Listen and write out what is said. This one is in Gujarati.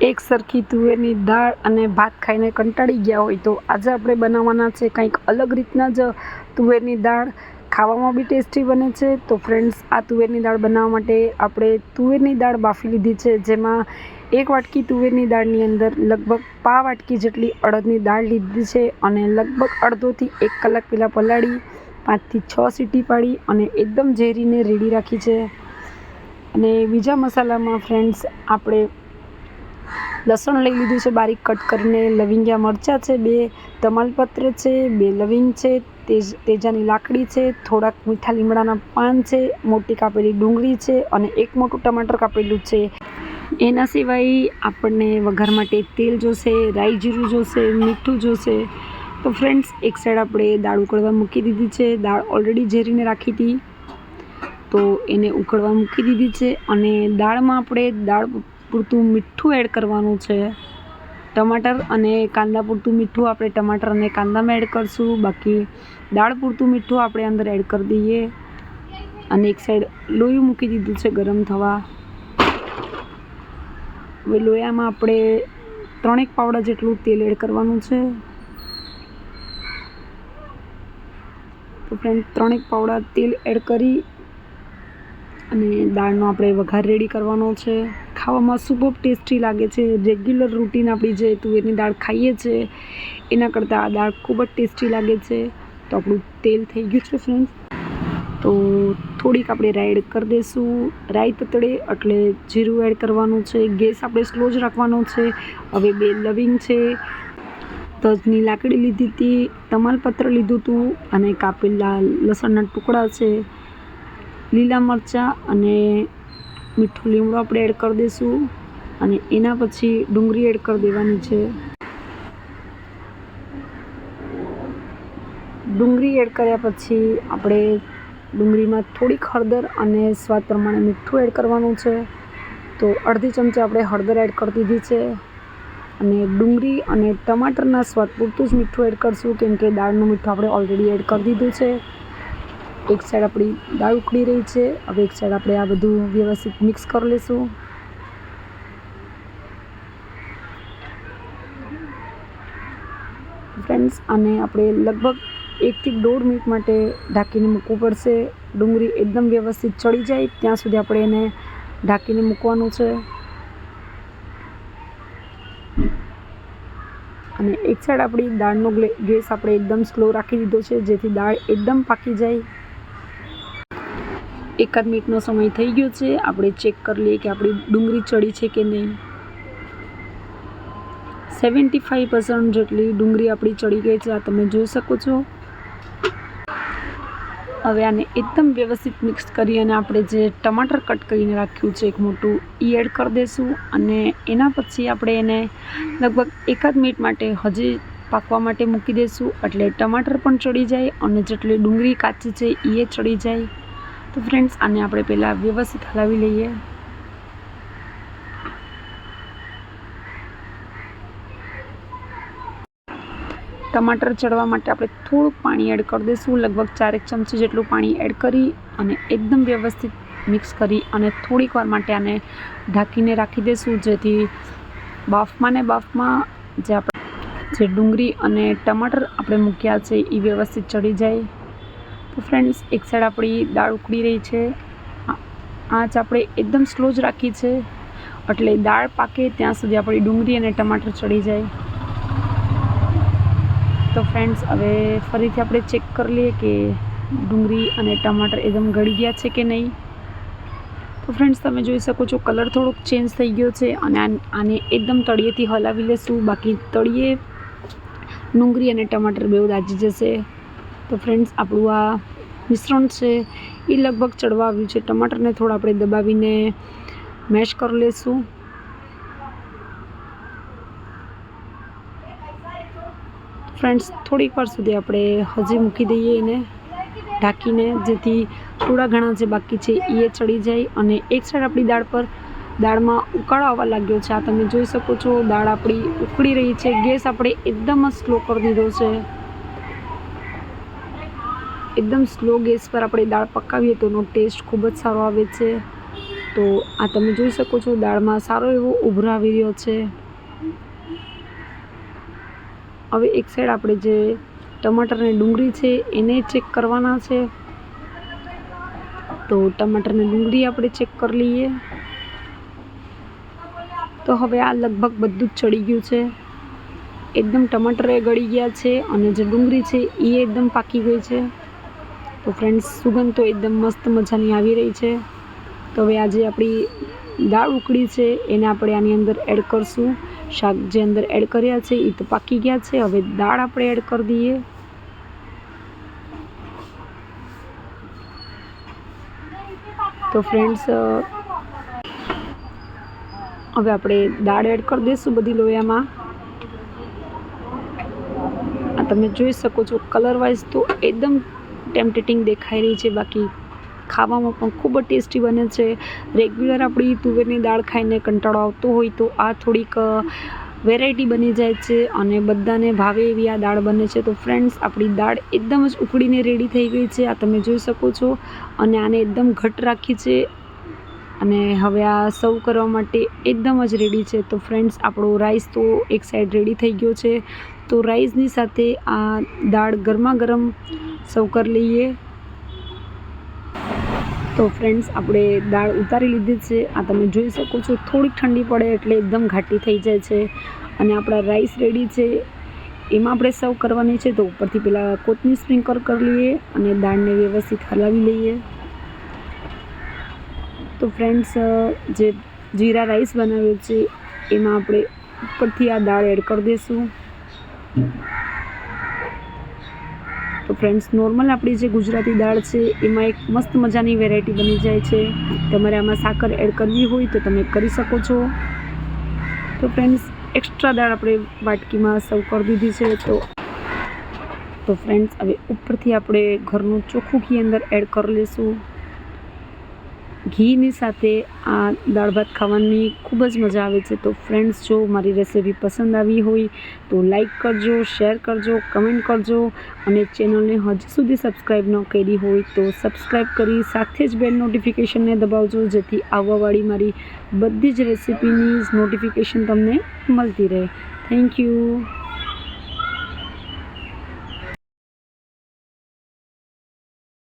એક સરખી તુવેરની દાળ અને ભાત ખાઈને કંટાળી ગયા હોય તો આજે આપણે બનાવવાના છે કંઈક અલગ રીતના જ તુવેરની દાળ. ખાવામાં બી ટેસ્ટી બને છે. તો ફ્રેન્ડ્સ, આ તુવેરની દાળ બનાવવા માટે આપણે તુવેરની દાળ બાફી લીધી છે, જેમાં 1 વાટકી તુવેરની દાળની અંદર લગભગ 1/4 વાટકી જેટલી અડદની દાળ લીધી છે અને લગભગ અડધોથી 1 કલાક પહેલાં પલાળી 5 થી 6 સીટી પાડી અને એકદમ ઝેરીને રેડી રાખી છે. અને બીજા મસાલામાં ફ્રેન્ડ્સ આપણે લસણ લઈ લીધું છે બારીક કટ કરીને, લવિંગિયા મરચાં છે, 2 તમાલપત્ર છે, 2 લવિંગ છે, તેજાની લાકડી છે, થોડાક મીઠા લીમડાના પાન છે, મોટી કાપેલી ડુંગળી છે અને 1 મોટું ટમાટર કાપેલું છે. એના સિવાય આપણને વઘાર માટે તેલ જોશે, રાઈ જીરું જોશે, મીઠું જોશે. તો ફ્રેન્ડ્સ, એક સાઈડ આપણે દાળ ઉકળવા મૂકી દીધી છે. દાળ ઓલરેડી ઝેરીને રાખી હતી, તો એને ઉકળવા મૂકી દીધી છે. અને દાળમાં આપણે દાળ પૂરતું મીઠું એડ કરવાનું છે. ટમાટર અને કાંદા પૂરતું મીઠું આપણે ટમાટર અને કાંદામાં એડ કરશું. બાકી દાળ પૂરતું મીઠું આપણે અંદર એડ કરી દઈએ. અને એક સાઈડ લોયું મૂકી દીધું છે ગરમ થવા. હવે લોયામાં આપણે 3 પાવડા જેટલું તેલ એડ કરવાનું છે. તો ફ્રેન્ડ, 3 પાવડા તેલ એડ કરી અને દાળનો આપણે વઘાર રેડી કરવાનો છે. ખાવામાં સુપર ટેસ્ટી લાગે છે. રેગ્યુલર રૂટીન આપણી જે તુવેરની દાળ ખાઈએ છીએ એના કરતાં આ દાળ ખૂબ જ ટેસ્ટી લાગે છે. તો આપણું તેલ થઈ ગયું છે ફ્રેન્ડ્સ. તો થોડીક આપણે રાઈ એડ કરી દઈશું. રાઈ તતડે એટલે જીરું એડ કરવાનું છે. ગેસ આપણે સ્લો જ રાખવાનો છે. હવે 2 લવિંગ છે, તજની લાકડી લીધી હતી, તમાલપત્ર લીધું હતું અને કાપેલા લસણના ટુકડા છે, લીલા મરચાં અને મીઠું લીમડો આપણે એડ કરી દઈશું. અને એના પછી ડુંગળી એડ કરી દેવાની છે. ડુંગળી એડ કર્યા પછી આપણે ડુંગળીમાં થોડીક હળદર અને સ્વાદ પ્રમાણે મીઠું એડ કરવાનું છે. તો અડધી ચમચી આપણે હળદર એડ કરી દીધી છે. અને ડુંગળી અને ટમાટરના સ્વાદ પૂરતું જ મીઠું એડ કરશું, કેમ કે દાળનું મીઠું આપણે ઓલરેડી એડ કરી દીધું છે. એક સાઈડ આપણી દાળ ઉકળી રહી છે. હવે એક સાઈડ આપણે આ બધું વ્યવસ્થિત મિક્સ કરી લઈશું. ફ્રેન્ડ્સ, આને આપણે લગભગ 1 થી 1.5 મિનિટ માટે ઢાંકીને મૂકવું પડશે. ડુંગળી એકદમ વ્યવસ્થિત ચડી જાય ત્યાં સુધી આપણે એને ઢાંકીને મૂકવાનું છે. અને એક સાઈડ આપણી દાળનો ગેસ આપણે એકદમ સ્લો રાખી દીધો છે, જેથી દાળ એકદમ પાકી જાય. 1 મિનિટનો સમય થઈ ગયો છે. આપણે ચેક કરી લઈએ કે આપણી ડુંગળી ચડી છે કે નહીં. 75% જેટલી ડુંગળી આપણી ચડી ગઈ છે, આ તમે જોઈ શકો છો. હવે આને એકદમ વ્યવસ્થિત મિક્સ કરી અને આપણે જે ટમાટર કટ કરીને રાખ્યું છે 1 મોટું, એ એડ કરી દઈશું. અને એના પછી આપણે એને લગભગ 1 મિનિટ માટે હજી પાકવા માટે મૂકી દઈશું, એટલે ટમાટર પણ ચડી જાય અને જેટલી ડુંગળી કાચી છે એ ચડી જાય. તો ફ્રેન્ડ્સ, આને આપણે પહેલાં વ્યવસ્થિત હલાવી લઈએ. ટમાટર ચડવા માટે આપણે થોડુંક પાણી એડ કરી દઈશું. લગભગ 4 ચમચી જેટલું પાણી એડ કરી અને એકદમ વ્યવસ્થિત મિક્સ કરી અને થોડીક વાર માટે આને ઢાંકીને રાખી દઈશું, જેથી બાફમાં જે ડુંગળી અને ટમાટર આપણે મૂક્યા છે એ વ્યવસ્થિત ચડી જાય. તો ફ્રેન્ડ્સ, એક સાઈડ આપણી દાળ ઉકળી રહી છે. આંચ આપણે એકદમ સ્લો જ રાખી છે, એટલે દાળ પાકે ત્યાં સુધી આપણી ડુંગળી અને ટમાટર ચડી જાય. તો ફ્રેન્ડ્સ, હવે ફરીથી આપણે ચેક કરી લઈએ કે ડુંગળી અને ટમાટર એકદમ ગળી ગયા છે કે નહીં. તો ફ્રેન્ડ્સ, તમે જોઈ શકો છો કલર થોડોક ચેન્જ થઈ ગયો છે. અને આને એકદમ તળિયેથી હલાવી લેશું, બાકી તળિયે ડુંગળી અને ટમાટર બેઉ દાજી જશે. તો ફ્રેન્ડ્સ, આપણું આ મિશ્રણ છે એ લગભગ ચડવા આવ્યું છે. ટમાટરને થોડા આપણે દબાવીને મેશ કરી લઈશું. ફ્રેન્ડ્સ, થોડીક વાર સુધી આપણે હજી મૂકી દઈએ એને ઢાંકીને, જેથી થોડા ઘણા જે બાકી છે એ ચડી જાય. અને એક સાઈડ આપણી દાળમાં ઉકાળો આવવા લાગ્યો છે, આ તમે જોઈ શકો છો. દાળ આપણી ઉકળી રહી છે. ગેસ આપણે એકદમ જ સ્લો કરી દીધો છે. એકદમ સ્લો ગેસ પર આપણે દાળ પકાવીએ તો એનો ટેસ્ટ ખૂબ જ સારો આવે છે. તો આ તમે જોઈ શકો છો દાળમાં સારો એવો ઉભરો આવી રહ્યો છે। હવે એક સાઈડ આપણે જે ટમાટર અને ડુંગળી છે એને ચેક કરવાના છે। તો ટમાટર અને ડુંગળી આપણે ચેક કરી લઈએ। તો હવે આ લગભગ બધું જ ચડી ગયું છે, એકદમ ટમાટર એ ગળી ગયા છે અને જે ડુંગળી છે એ એકદમ પાકી ગઈ છે। તો ફ્રેન્ડ્સ સુગંધ તો એકદમ મસ્ત મજાની આવી રહી છે। તો હવે આજે આપણી દાળ ઉકળી છે એને આપણે આની અંદર એડ કરશું। શાક જે અંદર એડ કર્યા છે એ તો પાકી ગયા છે, હવે દાળ આપણે એડ કરી દઈએ। તો ફ્રેન્ડ્સ હવે આપણે દાળ એડ કરી દઈશું બધી લોયામાં। આ તમે જોઈ શકો છો કલર વાઇઝ તો એકદમ ટેમ્પટેટિંગ દેખાઈ રહી છે, બાકી ખાવામાં પણ ખૂબ જ ટેસ્ટી બને છે। રેગ્યુલર આપણી તુવેરની દાળ ખાઈને કંટાળો આવતો હોય તો આ થોડીક વેરાયટી બની જાય છે અને બધાને ભાવે એવી આ દાળ બને છે। તો ફ્રેન્ડ્સ આપણી દાળ એકદમ જ ઉકળીને રેડી થઈ ગઈ છે, આ તમે જોઈ શકો છો। અને આને એકદમ ઘટ રાખી છે અને હવે આ સર્વ કરવા માટે એકદમ જ રેડી છે। તો ફ્રેન્ડ્સ આપણો રાઈસ તો એક સાઈડ રેડી થઈ ગયો છે, તો રાઈસની સાથે આ દાળ ગરમા ગરમ સર્વ કરી લઈએ। તો ફ્રેન્ડ્સ આપણે દાળ ઉતારી લીધી છે, આ તમે જોઈ શકો છો થોડીક ઠંડી પડે એટલે એકદમ ઘાટી થઈ જાય છે અને આપણા રાઈસ રેડી છે। એમાં આપણે સર્વ કરવાની છે, તો ઉપરથી પહેલાં કોથમીર સ્પ્રિંકલ કરી લઈએ અને દાળને વ્યવસ્થિત હલાવી લઈએ। તો ફ્રેન્ડ્સ જે જીરા રાઈસ બનાવ્યો છે એમાં આપણે ઉપરથી આ દાળ એડ કરી દઈશું। તો ફ્રેન્ડ્સ નોર્મલ આપણી જે ગુજરાતી દાળ છે એમાં એક મસ્ત મજાની વેરાયટી બની જાય છે। તમારે આમાં સાકર એડ કરવી હોય તો તમે કરી શકો છો। તો ફ્રેન્ડ્સ એક્સ્ટ્રા દાળ આપણે વાટકીમાં સર્વ કરી દીધી છે। તો ફ્રેન્ડ્સ હવે ઉપરથી આપણે ઘરનું ચોખ્ખું ઘી અંદર એડ કરી લઈશું। ઘીની સાથે આ દાળ ભાત ખાવાની ખૂબ જ મજા આવે છે। તો ફ્રેન્ડ્સ જો મારી રેસિપી પસંદ આવી હોય તો લાઈક કરજો, શેર કરજો, કમેન્ટ કરજો અને ચેનલને હજી સુધી સબસ્ક્રાઈબ ન કરી હોય તો સબસ્ક્રાઈબ કરી સાથે જ બેલ નોટિફિકેશનને દબાવજો, જેથી આવવાવાળી મારી બધી જ રેસિપીની નોટિફિકેશન તમને મળતી રહે। Thank you.